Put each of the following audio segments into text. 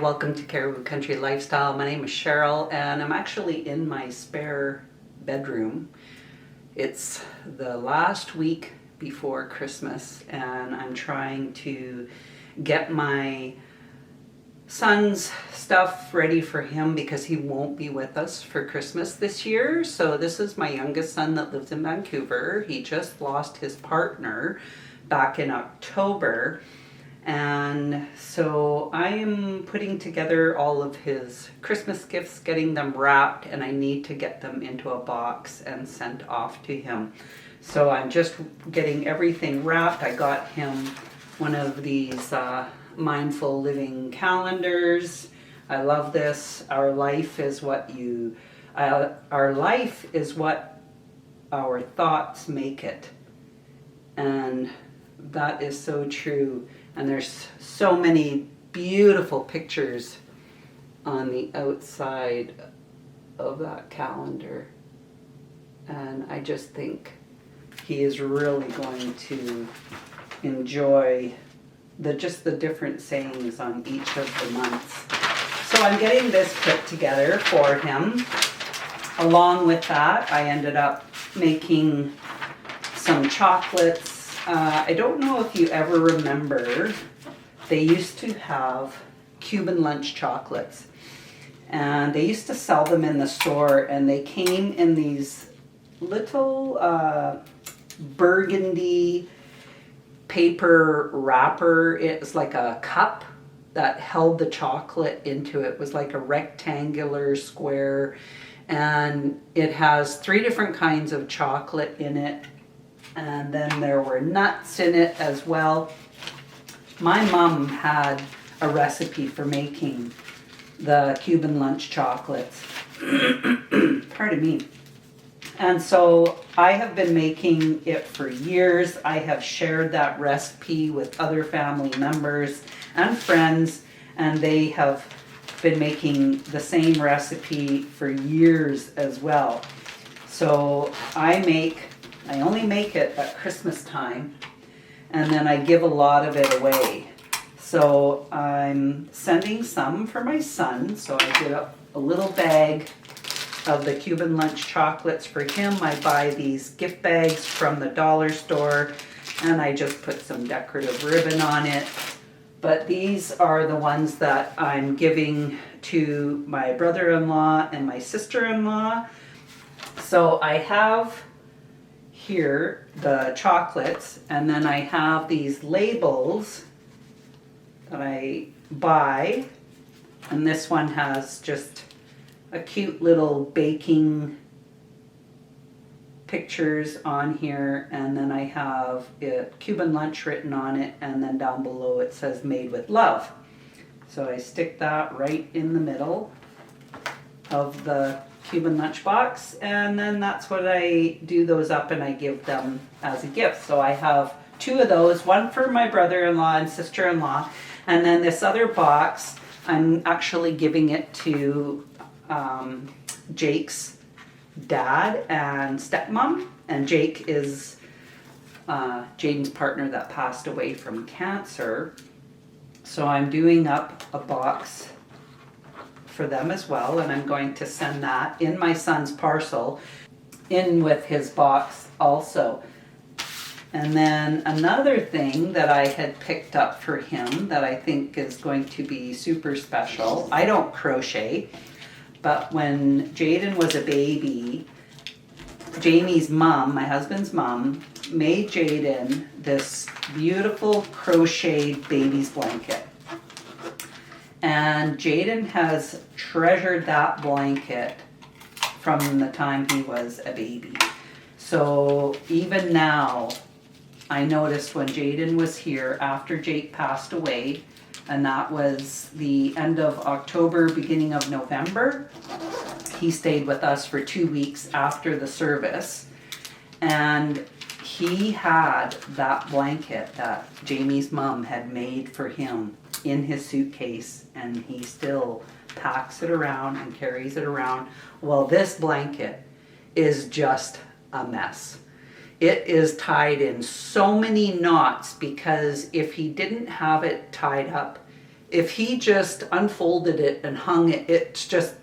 Welcome to Caribou Country Lifestyle. My name is Cheryl and I'm actually in my spare bedroom. It's the last week before Christmas and I'm trying to get my son's stuff ready for him because he won't be with us for Christmas this year. So this is my youngest son that lives in Vancouver. He just lost his partner back in October. And so I am putting together all of his Christmas gifts, getting them wrapped, and I need to get them into a box and sent off to him. So I'm just getting everything wrapped. I got him one of these mindful living calendars. I love this. Our life is what our thoughts make it. And that is so true. And there's so many beautiful pictures on the outside of that calendar. And I just think he is really going to enjoy the different sayings on each of the months. So I'm getting this put together for him. Along with that, I ended up making some chocolates. I don't know if you ever remember, they used to have Cuban lunch chocolates. And they used to sell them in the store, and they came in these little burgundy paper wrapper. It's like a cup that held the chocolate into it. It was like a rectangular square, and it has 3 different kinds of chocolate in it. And then there were nuts in it as well. My mom had a recipe for making the Cuban lunch chocolates. Pardon me. And so I have been making it for years. I have shared that recipe with other family members and friends, and they have been making the same recipe for years as well. So I only make it at Christmas time, and then I give a lot of it away. So I'm sending some for my son. So I did a little bag of the Cuban lunch chocolates for him. I buy these gift bags from the dollar store, and I just put some decorative ribbon on it. But these are the ones that I'm giving to my brother-in-law and my sister-in-law. So I have here the chocolates, and then I have these labels that I buy, and this one has just a cute little baking pictures on here, and then I have Cuban lunch written on it, and then down below it says made with love. So I stick that right in the middle of the Cuban lunch box, and then that's what I do those up and I give them as a gift. So I have 2 of those, one for my brother-in-law and sister-in-law, and then this other box I'm actually giving it to Jake's dad and stepmom, and Jake is Jaden's partner that passed away from cancer. So I'm doing up a box for them as well, and I'm going to send that in my son's parcel in with his box also. And then another thing that I had picked up for him that I think is going to be super special. I don't crochet, but when Jaden was a baby, Jamie's mom, my husband's mom, made Jaden this beautiful crocheted baby's blanket. And Jaden has treasured that blanket from the time he was a baby. So even now, I noticed when Jaden was here after Jake passed away, and that was the end of October, beginning of November, he stayed with us for 2 weeks after the service. And he had that blanket that Jamie's mom had made for him in his suitcase, and he still packs it around and carries it around. Well, this blanket is just a mess. It is tied in so many knots because if he didn't have it tied up, if he just unfolded it and hung it, it's just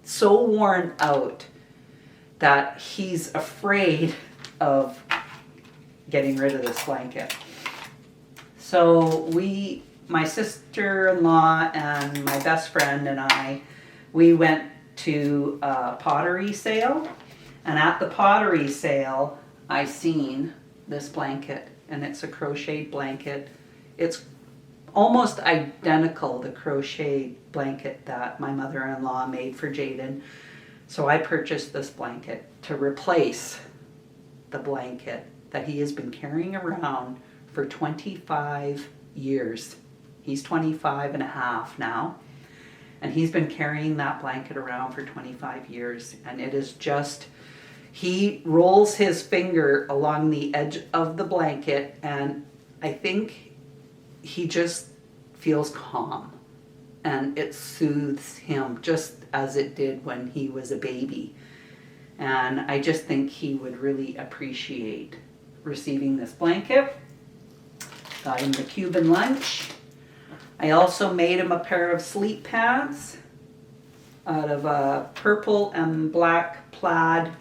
so worn out that he's afraid of getting rid of this blanket. So my sister-in-law and my best friend and I, we went to a pottery sale. And at the pottery sale, I seen this blanket, and it's a crocheted blanket. It's almost identical, the crocheted blanket that my mother-in-law made for Jaden. So I purchased this blanket to replace the blanket that he has been carrying around for 25 years. He's 25 and a half now. And he's been carrying that blanket around for 25 years. And it is just, he rolls his finger along the edge of the blanket, and I think he just feels calm. And it soothes him just as it did when he was a baby. And I just think he would really appreciate receiving this blanket. Got him the Cuban lunch. I also made him a pair of sleep pants out of a purple and black plaid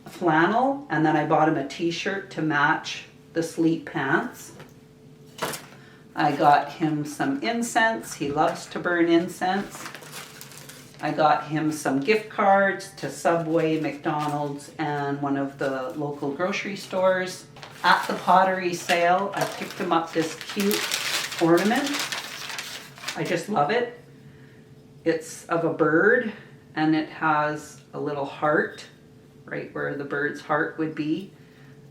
flannel, and then I bought him a t-shirt to match the sleep pants. I got him some incense. He loves to burn incense. I got him some gift cards to Subway, McDonald's, and one of the local grocery stores. At the pottery sale, I picked him up this cute ornament. I just love it. It's of a bird, and it has a little heart right where the bird's heart would be.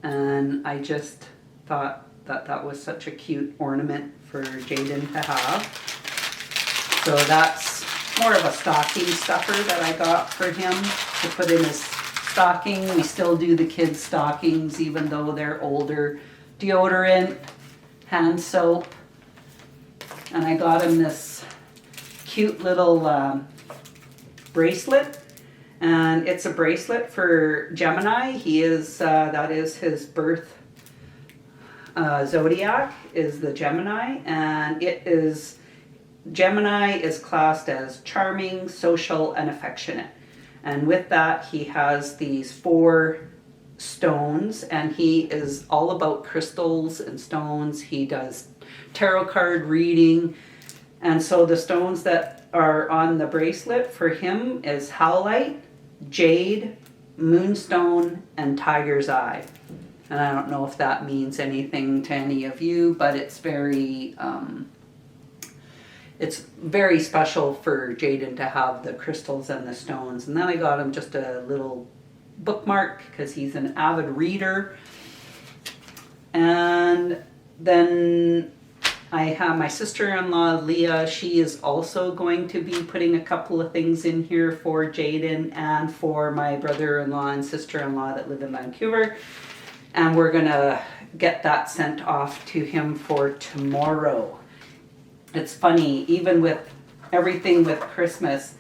And I just thought that that was such a cute ornament for Jaden to have. So that's more of a stocking stuffer that I got for him to put in his stocking. We still do the kids' stockings even though they're older. Deodorant, hand soap, and I got him this cute little bracelet. And it's a bracelet for Gemini. He is, that is his birth zodiac, is the Gemini. And it is, Gemini is classed as charming, social, and affectionate. And with that, he has these 4 stones, and he is all about crystals and stones. He does tarot card reading. And so the stones that are on the bracelet for him is howlite, jade, moonstone, and tiger's eye. And I don't know if that means anything to any of you, but it's very special for Jaden to have the crystals and the stones. And then I got him just a little bookmark because he's an avid reader. And then I have my sister-in-law, Leah. She is also going to be putting a couple of things in here for Jaden and for my brother-in-law and sister-in-law that live in Vancouver. And we're going to get that sent off to him for tomorrow. It's funny, even with everything with Christmas,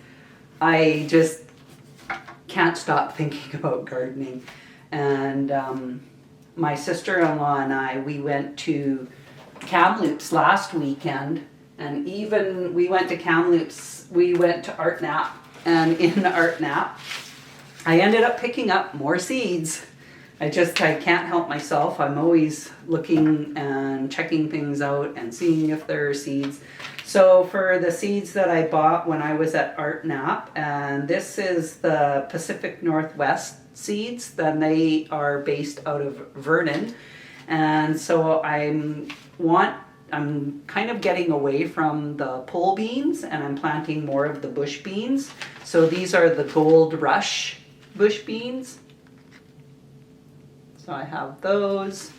I just can't stop thinking about gardening. And my sister-in-law and I, we went to Kamloops last weekend, and even we went to Kamloops, we went to Art Nap, and in Art Nap, I ended up picking up more seeds. I can't help myself. I'm always looking and checking things out and seeing if there are seeds. So for the seeds that I bought when I was at Art Nap, and this is the Pacific Northwest seeds, then they are based out of Vernon. And so I'm kind of getting away from the pole beans, and I'm planting more of the bush beans. So these are the Gold Rush bush beans. So I have those.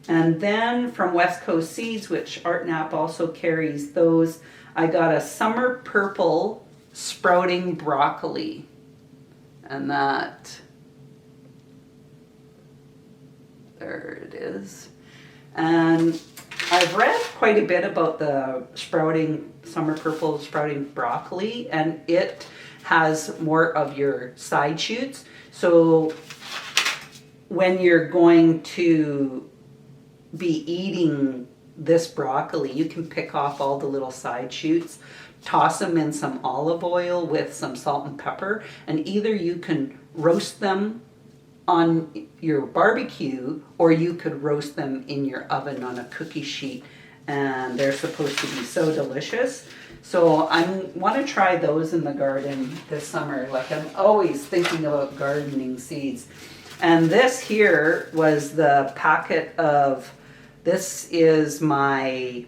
And then from West Coast Seeds, which Art Nap also carries those, I got a summer purple sprouting broccoli. And that, there it is. And I've read quite a bit about the summer purple sprouting broccoli, and it has more of your side shoots. So when you're going to be eating this broccoli, you can pick off all the little side shoots, toss them in some olive oil with some salt and pepper, and either you can roast them on your barbecue or you could roast them in your oven on a cookie sheet, and they're supposed to be so delicious. So I want to try those in the garden this summer. Like, I'm always thinking about gardening seeds. And this here was the packet of, this is my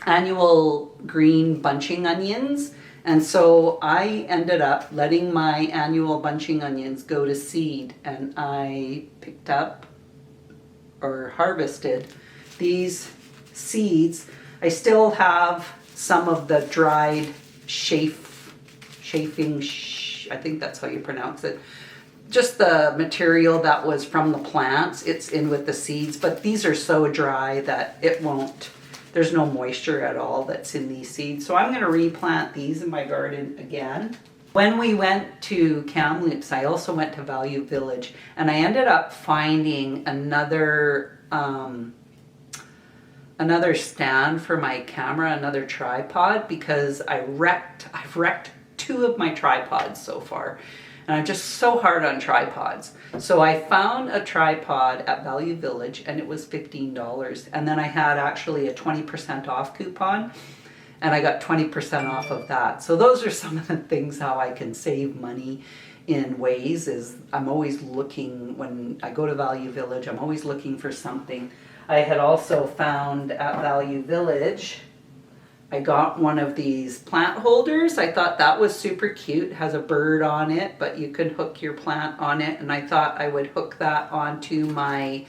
annual green bunching onions. And so I ended up letting my annual bunching onions go to seed, and I picked up or harvested these seeds. I still have some of the dried chafing, I think that's how you pronounce it. Just the material that was from the plants, it's in with the seeds, but these are so dry that it won't, there's no moisture at all that's in these seeds. So I'm going to replant these in my garden again. When we went to Kamloops, I also went to Value Village, and I ended up finding another stand for my camera, another tripod, because I've wrecked 2 of my tripods so far. And I'm just so hard on tripods. So I found a tripod at Value Village, and it was $15. And then I had actually a 20% off coupon, and I got 20% off of that. So those are some of the things how I can save money in ways, is I'm always looking, when I go to Value Village, I'm always looking for something. I had also found at Value Village, I got one of these plant holders. I thought that was super cute. It has a bird on it, but you could hook your plant on it. And I thought I would hook that onto my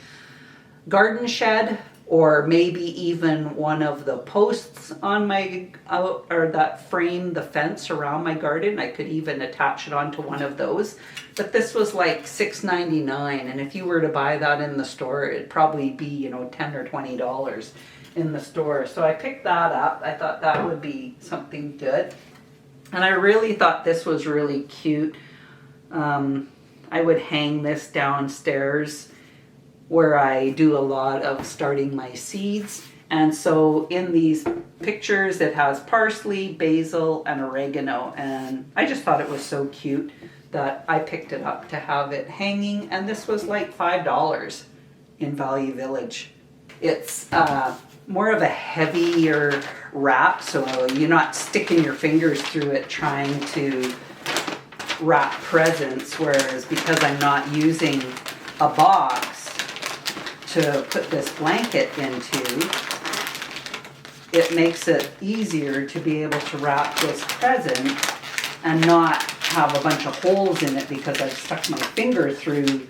garden shed, or maybe even one of the posts on my, or that frame the fence around my garden. I could even attach it onto one of those. But this was like $6.99, and if you were to buy that in the store, it'd probably be, $10 or $20 in the store. So I picked that up. I thought that would be something good. And I really thought this was really cute. I would hang this downstairs where I do a lot of starting my seeds. And so in these pictures, it has parsley, basil, and oregano. And I just thought it was so cute that I picked it up to have it hanging. And this was like $5 in Value Village. It's more of a heavier wrap, so you're not sticking your fingers through it trying to wrap presents, whereas because I'm not using a box to put this blanket into, it makes it easier to be able to wrap this present and not have a bunch of holes in it because I've stuck my finger through.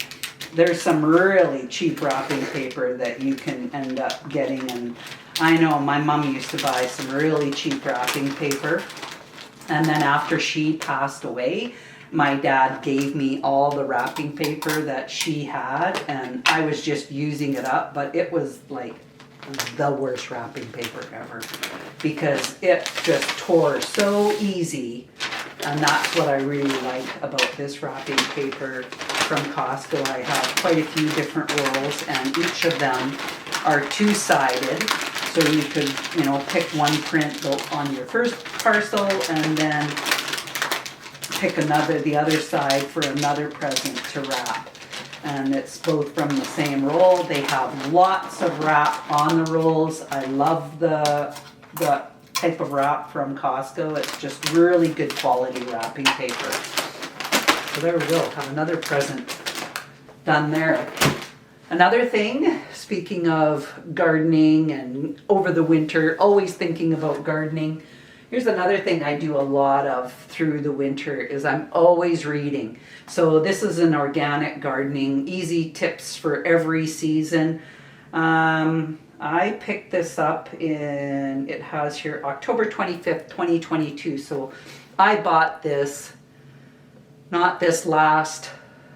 There's some really cheap wrapping paper that you can end up getting, and I know my mom used to buy some really cheap wrapping paper, and then after she passed away, my dad gave me all the wrapping paper that she had, and I was just using it up, but it was like the worst wrapping paper ever because it just tore so easy. And that's what I really like about this wrapping paper from Costco. I have quite a few different rolls, and each of them are 2-sided. So you could, pick one print on your first parcel and then pick the other side for another present to wrap. And it's both from the same roll. They have lots of wrap on the rolls. I love the type of wrap from Costco. It's just really good quality wrapping paper. So there we go, have another present done there. Another thing, speaking of gardening and over the winter, always thinking about gardening, here's another thing I do a lot of through the winter is I'm always reading. So this is an organic gardening, easy tips for every season. I picked this up it has here October 25th, 2022. So I bought this, not this last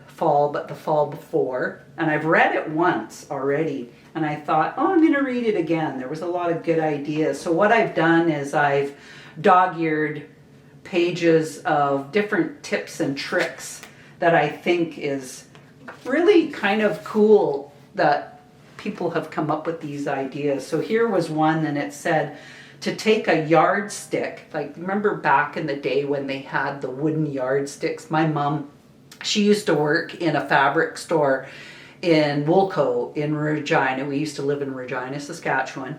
fall, but the fall before. And I've read it once already. And I thought, I'm going to read it again. There was a lot of good ideas. So what I've done is I've dog-eared pages of different tips and tricks that I think is really kind of cool that people have come up with these ideas. So here was one, and it said to take a yardstick. Like, remember back in the day when they had the wooden yardsticks? My mom, she used to work in a fabric store in Woolco in Regina. We used to live in Regina, Saskatchewan.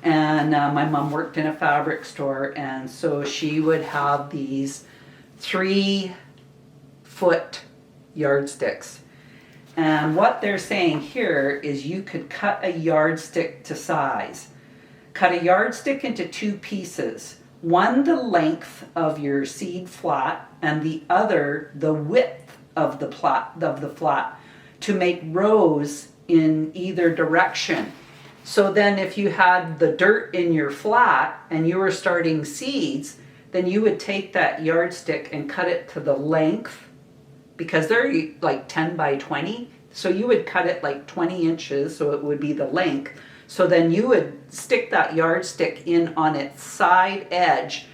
And my mom worked in a fabric store, and so she would have these 3-foot yardsticks. And what they're saying here is you could cut a yardstick to size. Cut a yardstick into 2 pieces. One the length of your seed flat, and the other the width of the flat, to make rows in either direction. So then if you had the dirt in your flat and you were starting seeds, then you would take that yardstick and cut it to the length, because they're like 10 by 20. So you would cut it like 20 inches, so it would be the length. So then you would stick that yardstick in on its side edge,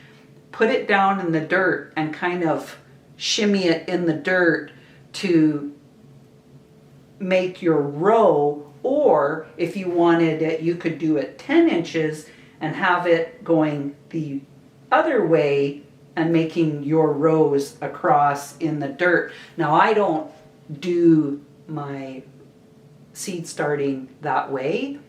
put it down in the dirt, and kind of shimmy it in the dirt to make your row. Or if you wanted it, you could do it 10 inches and have it going the other way and making your rows across in the dirt. Now, I don't do my seed starting that way.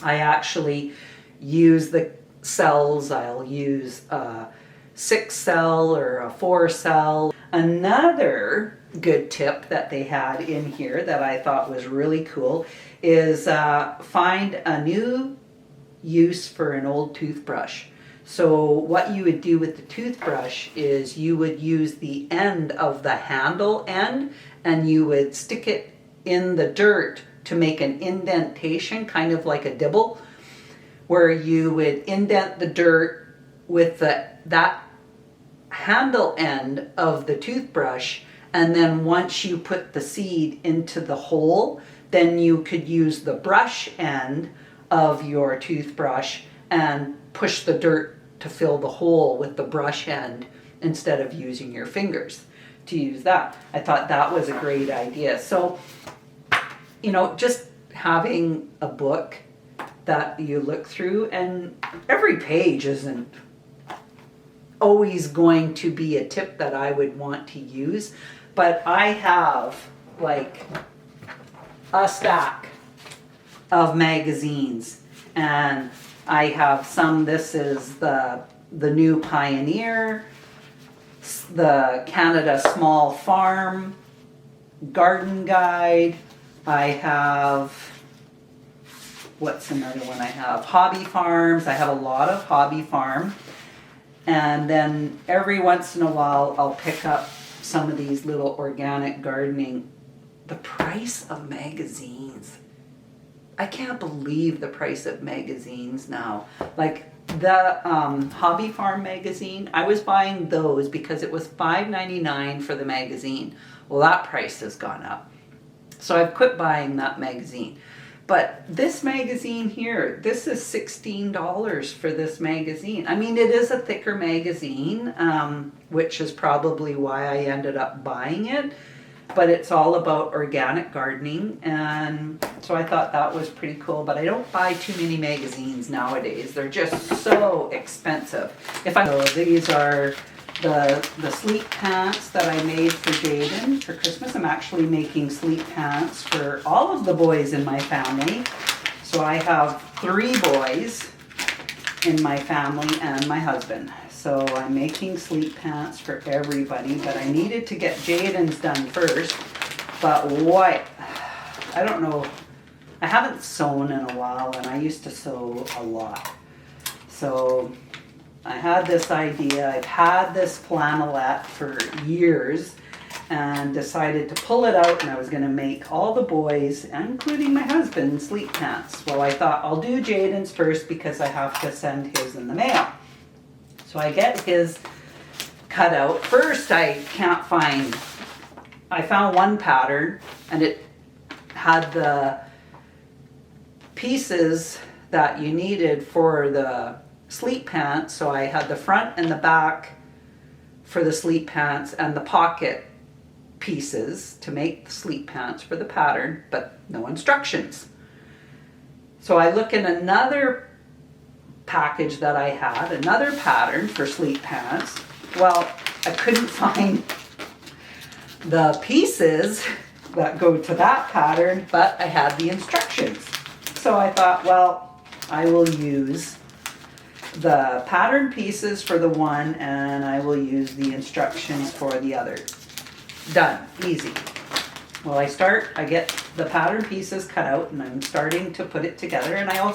I actually use the cells. I'll use a 6-cell or a 4-cell. Another good tip that they had in here that I thought was really cool is find a new use for an old toothbrush. So what you would do with the toothbrush is you would use the end of the handle end, and you would stick it in the dirt to make an indentation, kind of like a dibble, where you would indent the dirt with that handle end of the toothbrush. And then once you put the seed into the hole, then you could use the brush end of your toothbrush and push the dirt to fill the hole with the brush end instead of using your fingers to use that. I thought that was a great idea. So, just having a book that you look through, and every page isn't always going to be a tip that I would want to use, but I have like a stack of magazines, and I have some. This is the New Pioneer, the Canada Small Farm Garden Guide. I have, what's another one I have? Hobby Farms. I have a lot of Hobby Farm. And then every once in a while I'll pick up some of these little organic gardening. The price of magazines. I can't believe the price of magazines now. Like the Hobby Farm magazine, I was buying those because it was $5.99 for the magazine. Well, that price has gone up. So I've quit buying that magazine. But this magazine here, this is $16 for this magazine. I mean, it is a thicker magazine, which is probably why I ended up buying it. But it's all about organic gardening, and so I thought that was pretty cool. But I don't buy too many magazines nowadays. They're just so expensive. So these are the sleep pants that I made for Jaden for Christmas. I'm actually making sleep pants for all of the boys in my family. So I have 3 boys in my family and my husband. So I'm making sleep pants for everybody, but I needed to get Jaden's done first. But what, I don't know, I haven't sewn in a while, and I used to sew a lot. So I had this idea. I've had this flannelette for years and decided to pull it out, and I was going to make all the boys, including my husband, sleep pants. Well, I thought I'll do Jaden's first because I have to send his in the mail. So I get his cut out. First, I found one pattern, and it had the pieces that you needed for the sleep pants. So I had the front and the back for the sleep pants and the pocket pieces to make the sleep pants for the pattern, but no instructions. So I look in another package that I had, another pattern for sleep pants. Well, I couldn't find the pieces that go to that pattern, but I had the instructions. So I thought, well, I will use the pattern pieces for the one and I will use the instructions for the other. Done, easy. Well, I get the pattern pieces cut out and I'm starting to put it together, and I own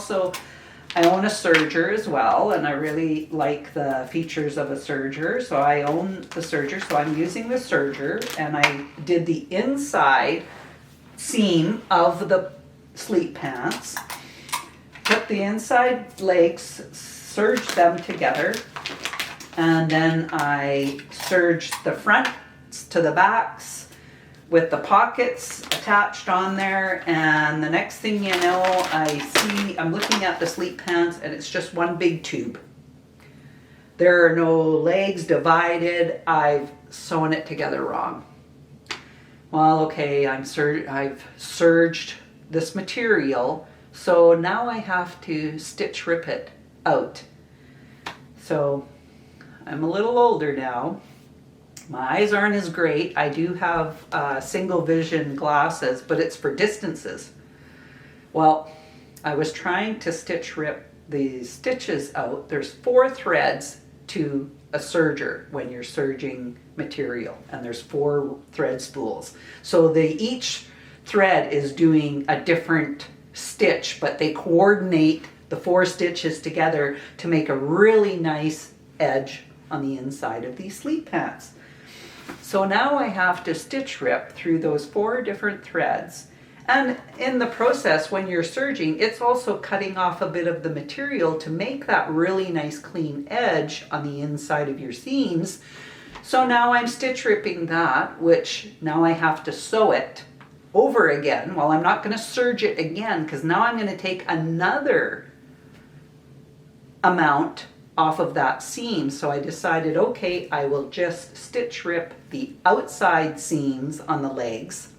a serger as well, and I really like the features of a serger, so I own the serger, so I'm using the serger, and I did the inside seam of the sleep pants, put the inside legs, serged them together, and then I serged the fronts to the backs with the pockets attached on there, and the next thing you know, I'm looking at the sleep pants and it's just one big tube. There are no legs divided. I've sewn it together wrong. Well, okay, I've serged this material, so now I have to stitch rip it out. So I'm a little older now. My eyes aren't as great. I do have single vision glasses, but it's for distances. Well, I was trying to stitch rip these stitches out. There's 4 threads to a serger when you're serging material, and there's 4 thread spools. So each thread is doing a different stitch, but they coordinate the 4 stitches together to make a really nice edge on the inside of these sleep pants. So now I have to stitch rip through those 4 different threads. And in the process, when you're serging, it's also cutting off a bit of the material to make that really nice clean edge on the inside of your seams. So now I'm stitch ripping that, which now I have to sew it over again. Well, I'm not going to serge it again, because now I'm going to take another amount off of that seam. So I decided, okay, I will just stitch rip the outside seams on the legs,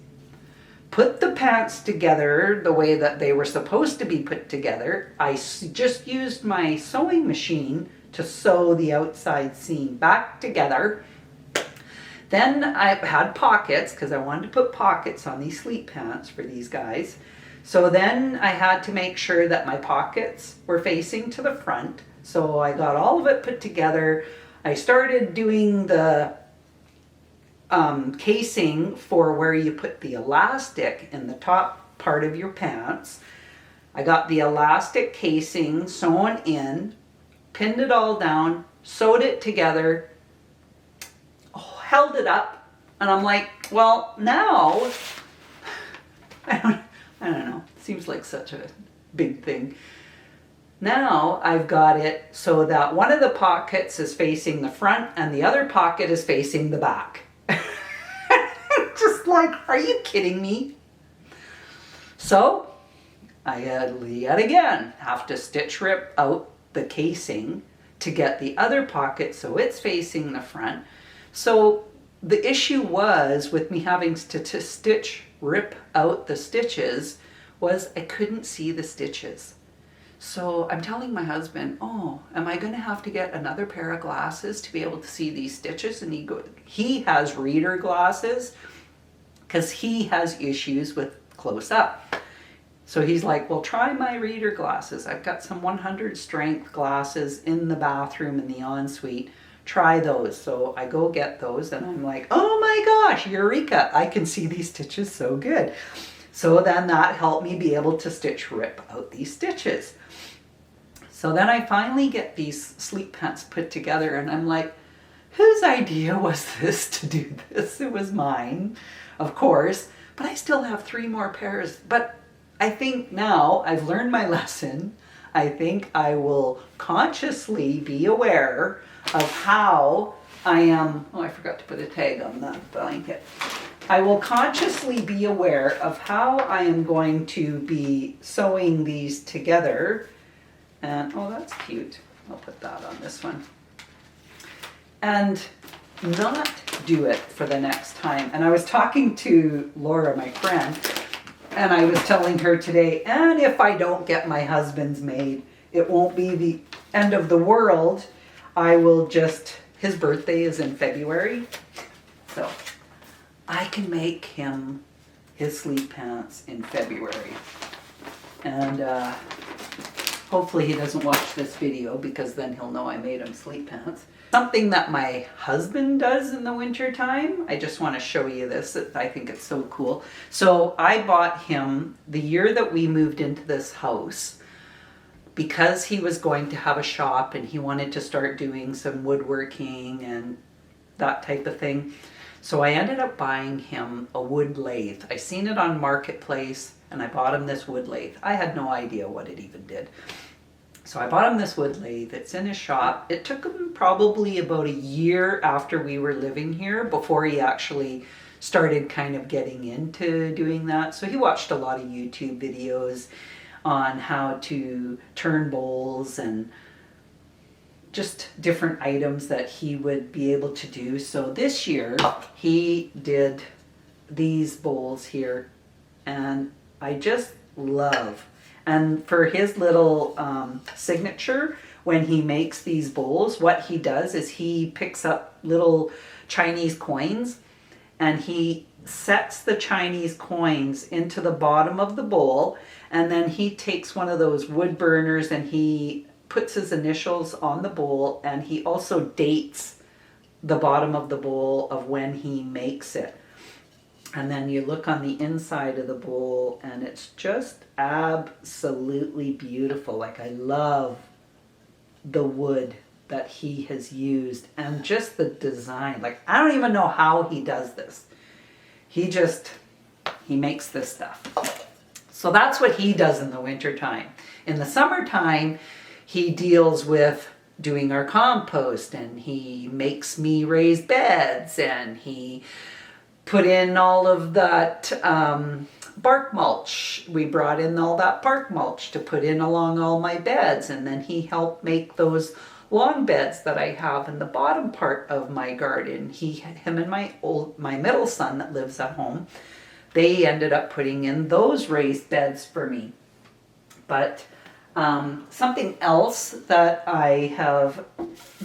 put the pants together the way that they were supposed to be put together. I just used my sewing machine to sew the outside seam back together. Then I had pockets, because I wanted to put pockets on these sleep pants for these guys. So then I had to make sure that my pockets were facing to the front. So I got all of it put together. I started doing the casing for where you put the elastic in the top part of your pants. I got the elastic casing sewn in, pinned it all down, sewed it together, held it up, and I'm like, well, now, I don't know, it seems like such a big thing. Now I've got it so that one of the pockets is facing the front and the other pocket is facing the back. Just like, are you kidding me? So I yet again have to stitch rip out the casing to get the other pocket so it's facing the front. So the issue was with me having to stitch rip out the stitches was I couldn't see the stitches. So I'm telling my husband, oh, am I going to have to get another pair of glasses to be able to see these stitches? And he has reader glasses because he has issues with close up. So he's like, well, try my reader glasses. I've got some 100 strength glasses in the bathroom in the ensuite. Try those. So I go get those and I'm like, oh my gosh, eureka, I can see these stitches so good. So then that helped me be able to stitch rip out these stitches. So then I finally get these sleep pants put together and I'm like, whose idea was this to do this? It was mine, of course, but I still have 3 more pairs. But I think now I've learned my lesson. I think I will consciously be aware of how I am, oh, I forgot to put a tag on that blanket. I will consciously be aware of how I am going to be sewing these together. And, oh, that's cute. I'll put that on this one. And not do it for the next time. And I was talking to Laura, my friend, And I was telling her today, and if I don't get my husband's made, it won't be the end of the world. I will just, his birthday is in February, so I can make him his sleep pants in February. And hopefully he doesn't watch this video, because then he'll know I made him sleep pants. Something that my husband does in the winter time, I just want to show you this. I think it's so cool. So I bought him, the year that we moved into this house, because he was going to have a shop and he wanted to start doing some woodworking and that type of thing. So I ended up buying him a wood lathe. I seen it on Marketplace and I bought him this wood lathe. I had no idea what it even did. So I bought him this wood lathe. It's in his shop. It took him probably about a year after we were living here before he actually started kind of getting into doing that. So he watched a lot of YouTube videos on how to turn bowls and just different items that he would be able to do. So this year he did these bowls here, and I just love. And for his little signature, when he makes these bowls, what he does is he picks up little Chinese coins and he sets the Chinese coins into the bottom of the bowl, and then he takes one of those wood burners and he puts his initials on the bowl, and he also dates the bottom of the bowl of when he makes it. And then you look on the inside of the bowl and it's just absolutely beautiful. Like, I love the wood that he has used and just the design. Like, I don't even know how he does this. He makes this stuff. So that's what he does in the wintertime. In the summertime, he deals with doing our compost, and he makes me raised beds, and he put in all of that bark mulch. We brought in all that bark mulch to put in along all my beds, and then he helped make those long beds that I have in the bottom part of my garden. Him and my middle son that lives at home, they ended up putting in those raised beds for me. But something else that I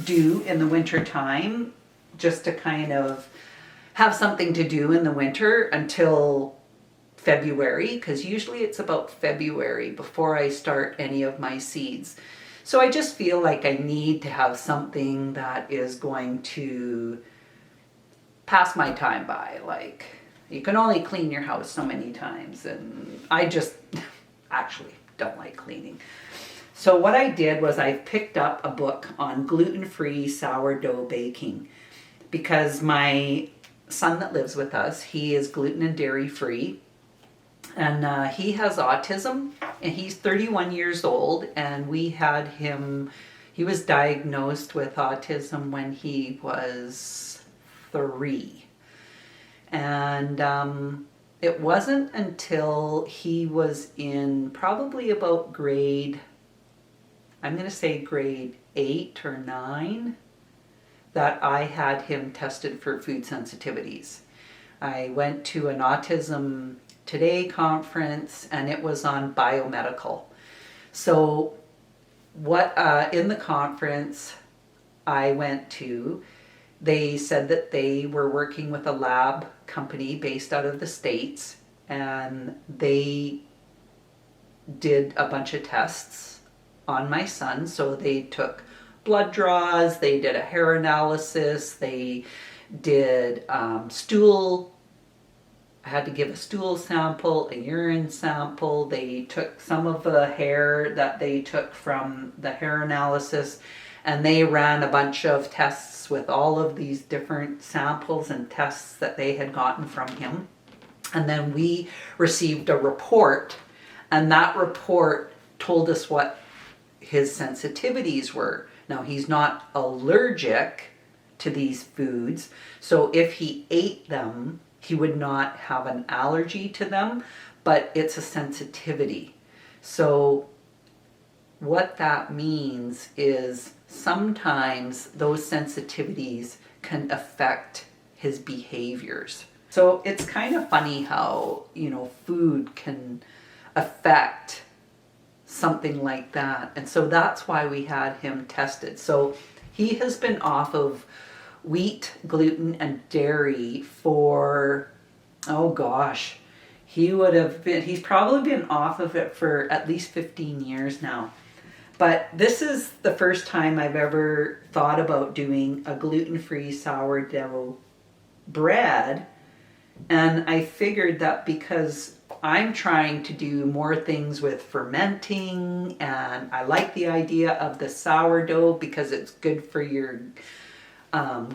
do in the winter time, just to kind of have something to do in the winter until February, because usually it's about February before I start any of my seeds. So I just feel like I need to have something that is going to pass my time by. Like, you can only clean your house so many times, and I just actually don't like cleaning. So what I did was I picked up a book on gluten-free sourdough baking, because my son that lives with us, he is gluten and dairy free, and he has autism, and he's 31 years old, and he was diagnosed with autism when he was 3. And it wasn't until he was in probably about grade 8 or 9, that I had him tested for food sensitivities. I went to an Autism Today conference, and it was on biomedical. So in the conference I went to, they said that they were working with a lab company based out of the States, and they did a bunch of tests on my son. So they took blood draws, they did a hair analysis, they did stool. I had to give a stool sample, a urine sample. They took some of the hair that they took from the hair analysis, and they ran a bunch of tests with all of these different samples and tests that they had gotten from him. And then we received a report, and that report told us what his sensitivities were. Now, he's not allergic to these foods, so if he ate them, he would not have an allergy to them, but it's a sensitivity. So what that means is sometimes those sensitivities can affect his behaviors. So it's kind of funny how, you know, food can affect something like that. And so that's why we had him tested. So he has been off of wheat, gluten, and dairy for, oh gosh, he's probably been off of it for at least 15 years now. But this is the first time I've ever thought about doing a gluten-free sourdough bread. And I figured that because I'm trying to do more things with fermenting, and I like the idea of the sourdough because it's good for your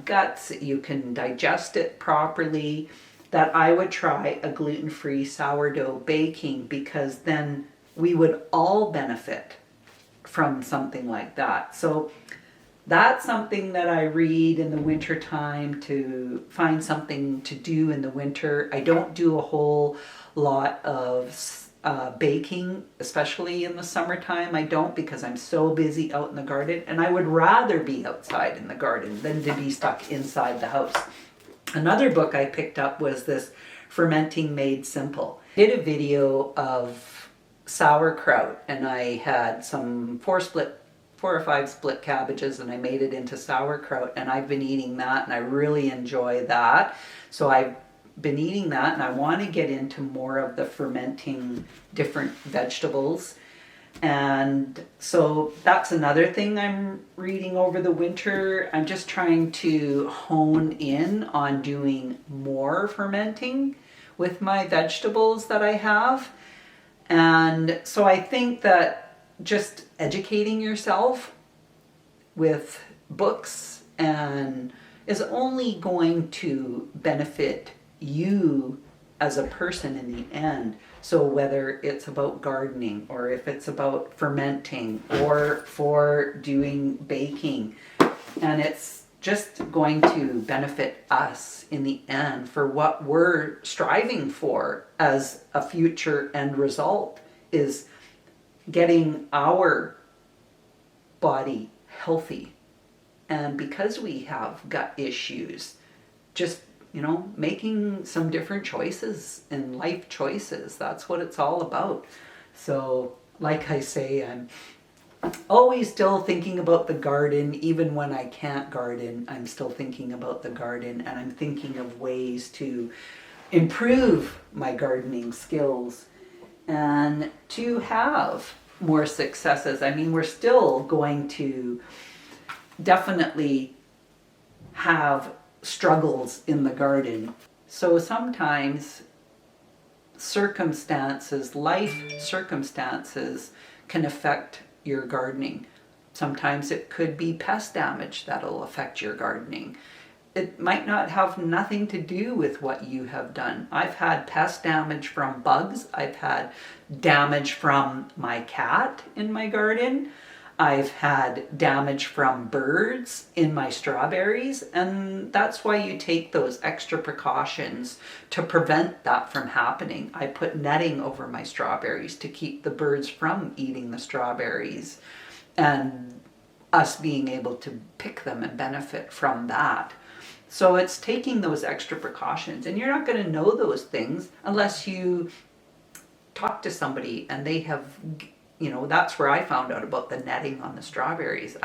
guts, you can digest it properly, that I would try a gluten-free sourdough baking, because then we would all benefit from something like that. So that's something that I read in the winter time to find something to do in the winter. I don't do a whole lot of baking, especially in the summertime. I don't, because I'm so busy out in the garden, and I would rather be outside in the garden than to be stuck inside the house. Another book I picked up was this Fermenting Made Simple. I did a video of sauerkraut, and I had some 4 or 5 split cabbages, and I made it into sauerkraut, and I've been eating that, and I really enjoy that. So I've been eating that, and I want to get into more of the fermenting different vegetables. And so that's another thing I'm reading over the winter. I'm just trying to hone in on doing more fermenting with my vegetables that I have. And so I think that just educating yourself with books and is only going to benefit you as a person in the end. So whether it's about gardening, or if it's about fermenting, or for doing baking, and it's just going to benefit us in the end for what we're striving for as a future end result, is getting our body healthy. And because we have gut issues, just, you know, making some different choices in life choices. That's what it's all about. So, like I say, I'm always still thinking about the garden. Even when I can't garden, I'm still thinking about the garden, and I'm thinking of ways to improve my gardening skills and to have more successes. I mean, we're still going to definitely have struggles in the garden. So sometimes life circumstances can affect your gardening. Sometimes it could be pest damage that'll affect your gardening. It might not have nothing to do with what you have done. I've had pest damage from bugs. I've had damage from my cat in my garden. I've had damage from birds in my strawberries, and that's why you take those extra precautions to prevent that from happening. I put netting over my strawberries to keep the birds from eating the strawberries, and us being able to pick them and benefit from that. So it's taking those extra precautions, and you're not going to know those things unless you talk to somebody and they have, you know. That's where I found out about the netting on the strawberries.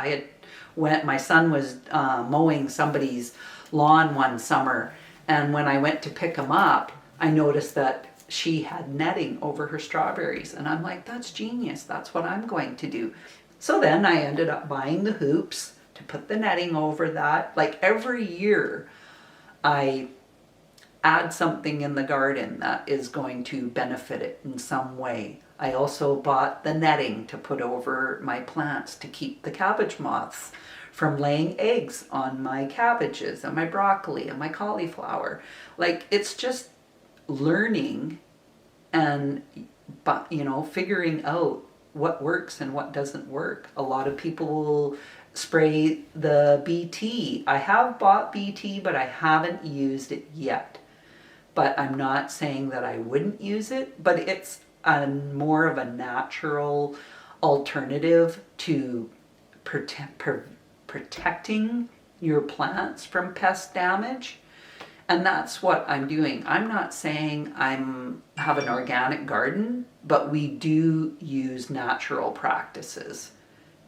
My son was mowing somebody's lawn one summer, and when I went to pick him up, I noticed that she had netting over her strawberries, and I'm like, that's genius. That's what I'm going to do. So then I ended up buying the hoops to put the netting over that. Like every year, I add something in the garden that is going to benefit it in some way. I also bought the netting to put over my plants to keep the cabbage moths from laying eggs on my cabbages and my broccoli and my cauliflower. Like, it's just learning and, you know, figuring out what works and what doesn't work. A lot of people will spray the BT. I have bought BT, but I haven't used it yet. But I'm not saying that I wouldn't use it, but it's more of a natural alternative to protecting your plants from pest damage. And that's what I'm doing. I'm not saying have an organic garden, but we do use natural practices.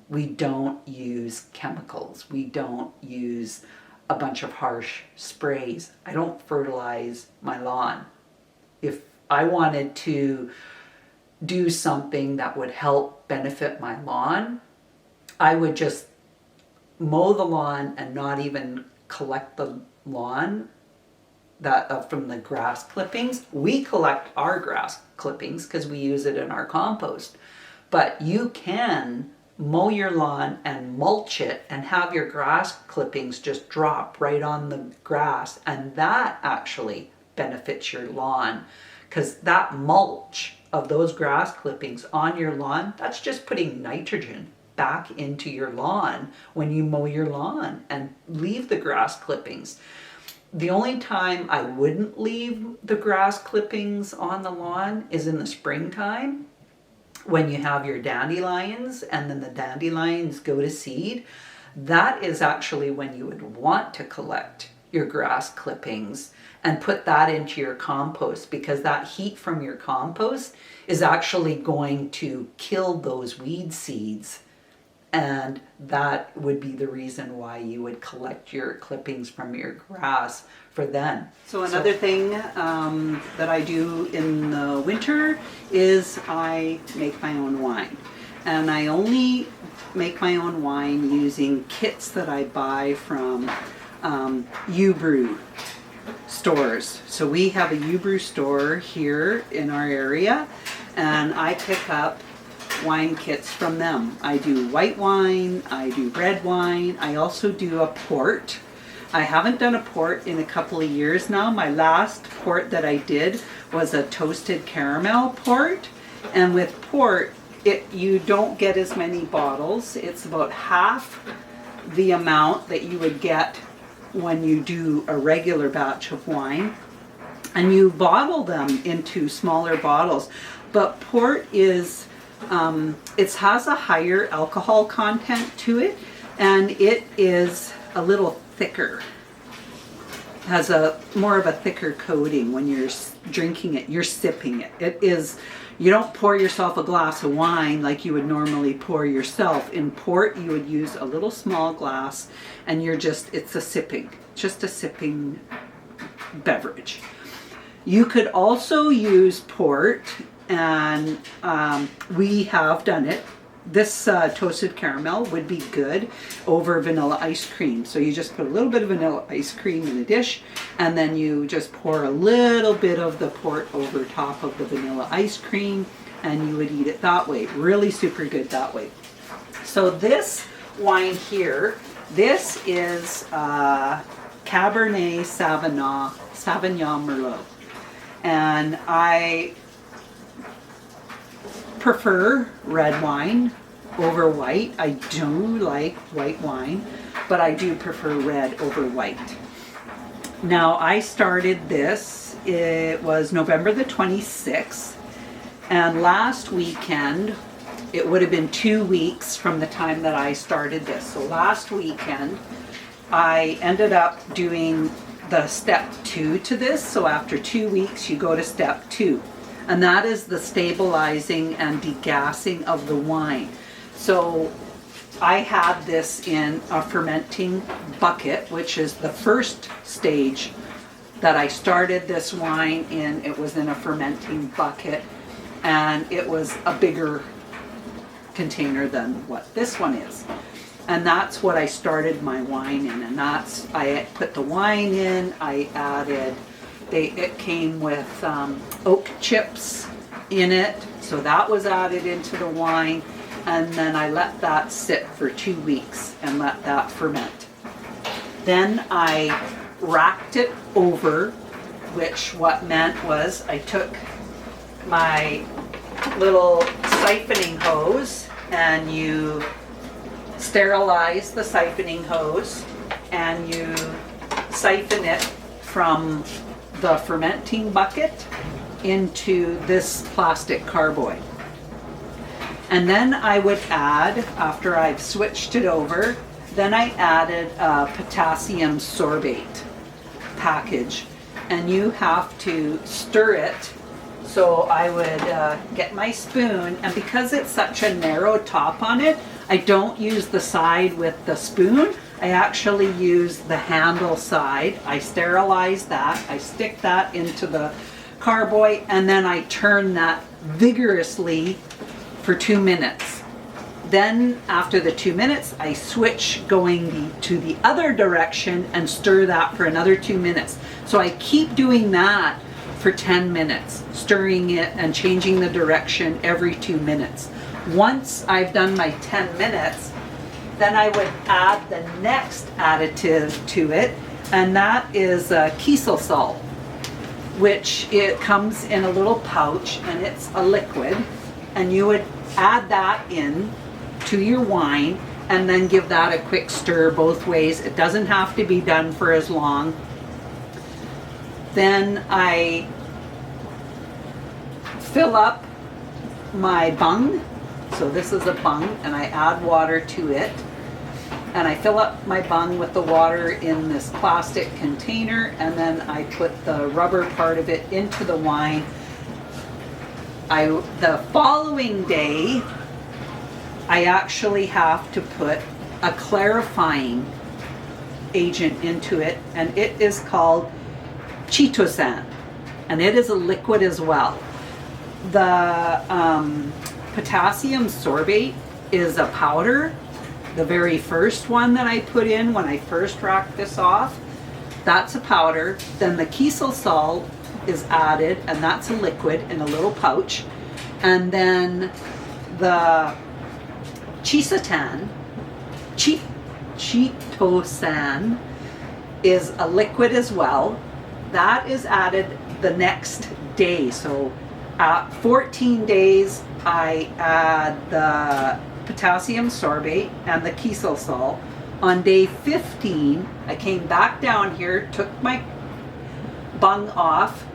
We don't use chemicals. We don't use a bunch of harsh sprays. I don't fertilize my lawn. If I wanted to do something that would help benefit my lawn, I would just mow the lawn and not even collect the lawn from the grass clippings. We collect our grass clippings because we use it in our compost. But you can mow your lawn and mulch it and have your grass clippings just drop right on the grass, and that actually benefits your lawn, because that mulch of those grass clippings on your lawn, that's just putting nitrogen back into your lawn when you mow your lawn and leave the grass clippings. The only time I wouldn't leave the grass clippings on the lawn is in the springtime, when you have your dandelions and then the dandelions go to seed. That is actually when you would want to collect your grass clippings and put that into your compost, because that heat from your compost is actually going to kill those weed seeds. And that would be the reason why you would collect your clippings from your grass for then. So another thing that I do in the winter is I make my own wine. And I only make my own wine using kits that I buy from U-Brew stores. So we have a U-Brew store here in our area, and I pick up wine kits from them. I do white wine, I do red wine, I also do a port. I haven't done a port in a couple of years now. My last port that I did was a toasted caramel port, and with port, you don't get as many bottles. It's about half the amount that you would get when you do a regular batch of wine, and you bottle them into smaller bottles. But port is it has a higher alcohol content to it, and it is a little thicker. It has a more of a thicker coating. When you're drinking it, you're sipping it. It is, you don't pour yourself a glass of wine like you would normally pour yourself. In port, you would use a little small glass, and it's just a sipping beverage. You could also use port, and we have done it. This toasted caramel would be good over vanilla ice cream. So you just put a little bit of vanilla ice cream in a dish, and then you just pour a little bit of the port over top of the vanilla ice cream, and you would eat it that way. Really super good that way. So this wine here, this is Cabernet Sauvignon Merlot. And I prefer red wine over white. I do like white wine, but I do prefer red over white. Now, I started this, it was November the 26th, and last weekend, it would have been 2 weeks from the time that I started this. So last weekend, I ended up doing the step 2 to this. So after 2 weeks, you go to step 2. And that is the stabilizing and degassing of the wine. So I had this in a fermenting bucket, which is the first stage that I started this wine in. It was in a fermenting bucket, and it was a bigger container than what this one is. And that's what I started my wine in. And I put the wine in, I added, it came with oak chips in it, so that was added into the wine, and then I let that sit for 2 weeks and let that ferment. Then I racked it over, which what meant was I took my little siphoning hose, and you sterilize the siphoning hose, and you siphon it from the fermenting bucket into this plastic carboy. And then I would add, after I've switched it over, then I added potassium sorbate. package, and you have to stir it. So I would get my spoon, and because it's such a narrow top on it, I don't use the side with the spoon. I actually use the handle side. I sterilize that. I stick that into the carboy, and then I turn that vigorously for 2 minutes. Then after the 2 minutes, I switch going to the other direction and stir that for another 2 minutes. So I keep doing that for 10 minutes, stirring it and changing the direction every 2 minutes. Once I've done my 10 minutes, then I would add the next additive to it, and that is Kiesel salt, which it comes in a little pouch and it's a liquid, and you would add that in to your wine and then give that a quick stir both ways. It doesn't have to be done for as long. Then I fill up my bung. So this is a bung, and I add water to it. And I fill up my bung with the water in this plastic container, and then I put the rubber part of it into the wine. The following day, I actually have to put a clarifying agent into it, and it is called chitosan, and it is a liquid as well. The potassium sorbate is a powder. The very first one that I put in when I first racked this off, that's a powder. Then the Kiesel salt is added, and that's a liquid in a little pouch. And then the chitosan is a liquid as well. That is added the next day. So at 14 days, I add the potassium sorbate and the Kiesel salt. On day 15, I came back down here, took my bung off,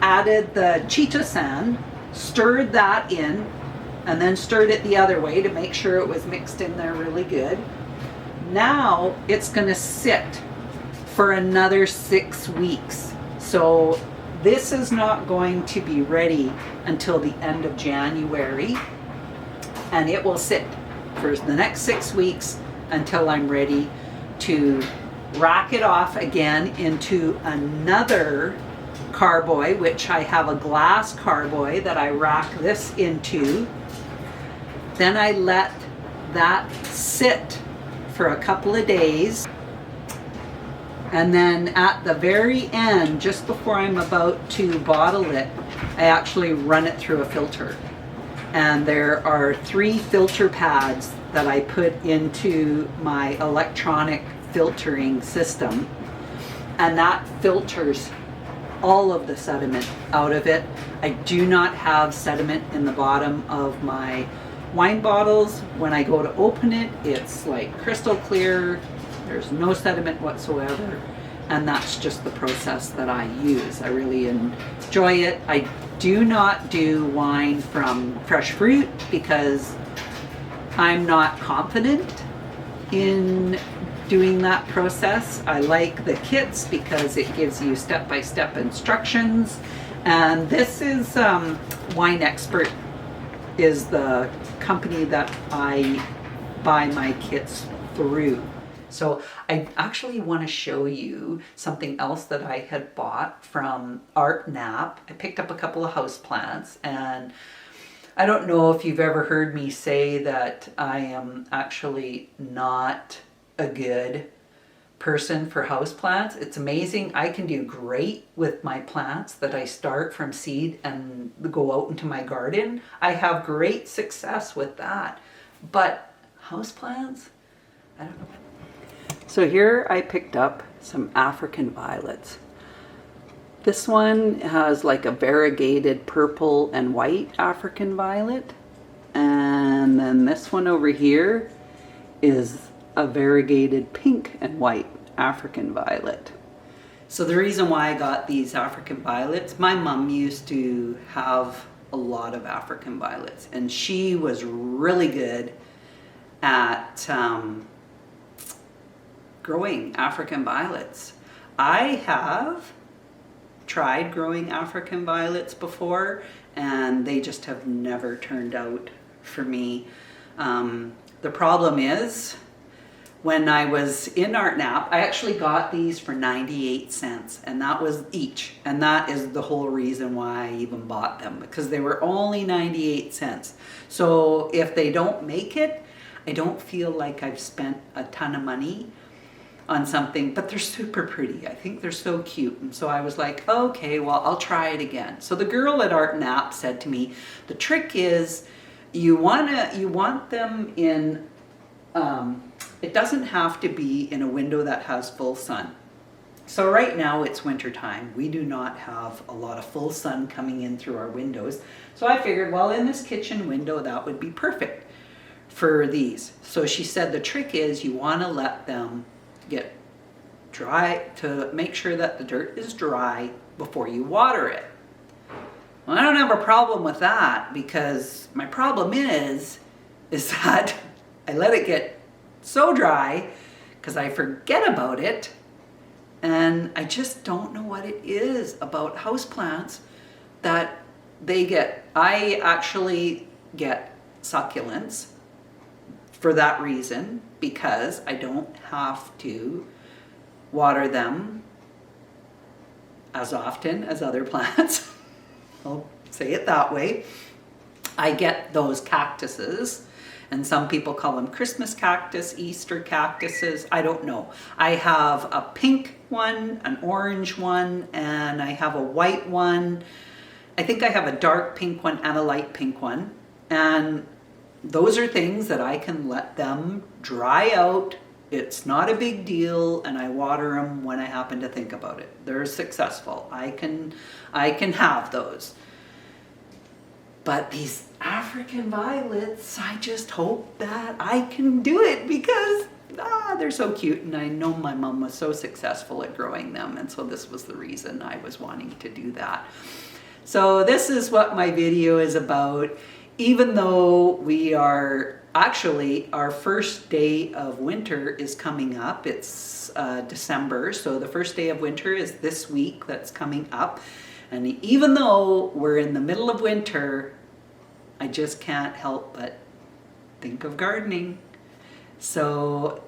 added the chitosan, stirred that in, and then stirred it the other way to make sure it was mixed in there really good. Now it's going to sit for another 6 weeks. So this is not going to be ready until the end of January, and it will sit for the next 6 weeks until I'm ready to rack it off again into another carboy, which I have a glass carboy that I rack this into. Then I let that sit for a couple of days. And then at the very end, just before I'm about to bottle it, I actually run it through a filter. And there are 3 filter pads that I put into my electronic filtering system. And that filters all of the sediment out of it. I do not have sediment in the bottom of my wine bottles. When I go to open it, it's like crystal clear. There's no sediment whatsoever, and that's just the process that I use. I really enjoy it. I do not do wine from fresh fruit because I'm not confident in doing that process. I like the kits because it gives you step-by-step instructions, and this is Wine Expert is the company that I buy my kits through. So I actually want to show you something else that I had bought from Art Nap. I picked up a couple of houseplants, and I don't know if you've ever heard me say that I am actually not a good person for houseplants. It's amazing. I can do great with my plants that I start from seed and go out into my garden. I have great success with that. But houseplants, I don't know. So here I picked up some African violets. This one has like a variegated purple and white African violet. And then this one over here is a variegated pink and white African violet. So the reason why I got these African violets, my mom used to have a lot of African violets, and she was really good at growing African violets. I have tried growing African violets before, and they just have never turned out for me. The problem is, when I was in Art Nap, I actually got these for 98 cents, and that was each. And that is the whole reason why I even bought them, because they were only 98 cents. So if they don't make it, I don't feel like I've spent a ton of money on something, but they're super pretty. I think they're so cute. And so I was like, okay, well, I'll try it again. So the girl at Art Nap said to me, the trick is you want them in, it doesn't have to be in a window that has full sun. So right now it's winter time. We do not have a lot of full sun coming in through our windows. So I figured, well, in this kitchen window, that would be perfect for these. So she said the trick is you want to let them get dry, to make sure that the dirt is dry before you water it. Well, I don't have a problem with that, because my problem is that I let it get so dry because I forget about it, and I just don't know what it is about houseplants that I actually get succulents for that reason, because I don't have to water them as often as other plants. I'll say it that way. I get those cactuses, and some people call them Christmas cactus, Easter cactuses, I don't know. I have a pink one, an orange one, and I have a white one. I think I have a dark pink one and a light pink one. And those are things that I can let them dry out. It's not a big deal, and I water them when I happen to think about it. They're successful. I can have those. But these African violets, I just hope that I can do it, because they're so cute, and I know my mom was so successful at growing them, and so this was the reason I was wanting to do that. So this is what my video is about. Even though we are actually, our first day of winter is coming up. It's December, so the first day of winter is this week that's coming up. And even though we're in the middle of winter, I just can't help but think of gardening. So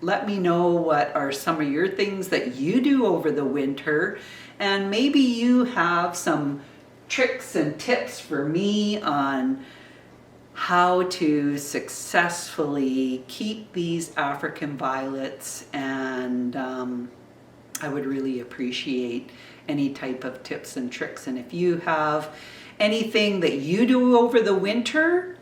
let me know what are some of your things that you do over the winter, and maybe you have some tricks and tips for me on how to successfully keep these African violets, and I would really appreciate any type of tips and tricks. And if you have anything that you do over the winter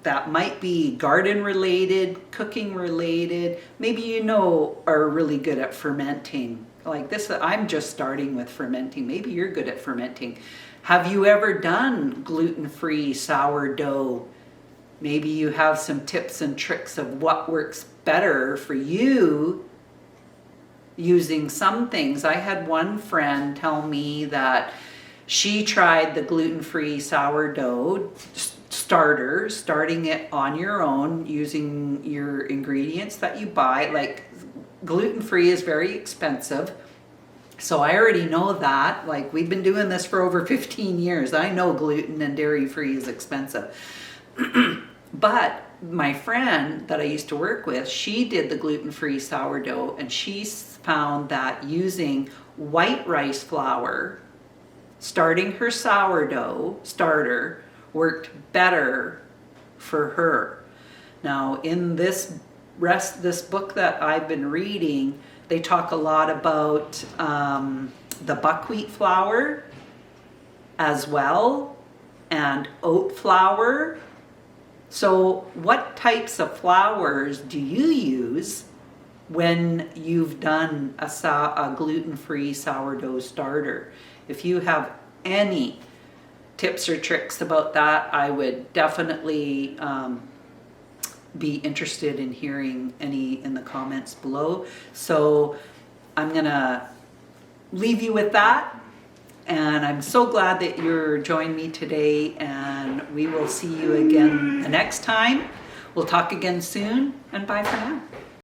that might be garden related, cooking related, maybe are really good at fermenting. Like this, I'm just starting with fermenting. Maybe you're good at fermenting. Have you ever done gluten-free sourdough? Maybe you have some tips and tricks of what works better for you using some things. I had one friend tell me that she tried the gluten-free sourdough starter, starting it on your own using your ingredients that you buy. Like, gluten-free is very expensive. So I already know that. Like, we've been doing this for over 15 years. I know gluten and dairy-free is expensive. But my friend that I used to work with, she did the gluten-free sourdough, and she found that using white rice flour, starting her sourdough starter, worked better for her. Now, in this book that I've been reading, they talk a lot about the buckwheat flour as well, and oat flour. So what types of flours do you use when you've done a gluten-free sourdough starter? If you have any tips or tricks about that, I would definitely be interested in hearing any in the comments below. So I'm gonna leave you with that, and I'm so glad that you're joining me today, and we will see you again the next time. We'll talk again soon, and bye for now.